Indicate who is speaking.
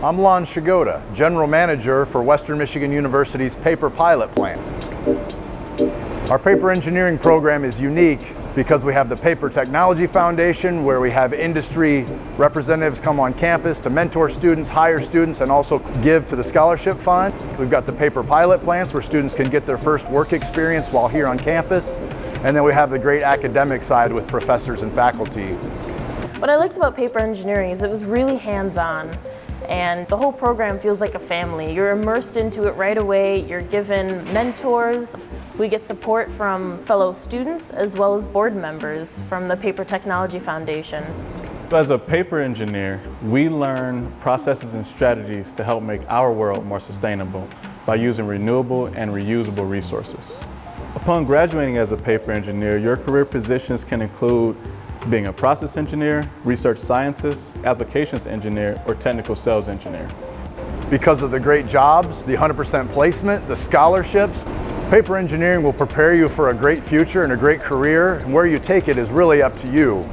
Speaker 1: I'm Lon Shigoda, General Manager for Western Michigan University's paper pilot plant. Our paper engineering program is unique because we have the Paper Technology Foundation, where we have industry representatives come on campus to mentor students, hire students, and also give to the scholarship fund. We've got the paper pilot plants where students can get their first work experience while here on campus. And then we have the great academic side with professors and faculty.
Speaker 2: What I liked about paper engineering is it was really hands-on, and the whole program feels like a family. You're immersed into it right away, you're given mentors. We get support from fellow students as well as board members from the Paper Technology Foundation.
Speaker 3: As a paper engineer, we learn processes and strategies to help make our world more sustainable by using renewable and reusable resources. Upon graduating as a paper engineer, your career positions can include being a process engineer, research scientist, applications engineer, or technical sales engineer.
Speaker 1: Because of the great jobs, the 100% placement, the scholarships, paper engineering will prepare you for a great future and a great career, and where you take it is really up to you.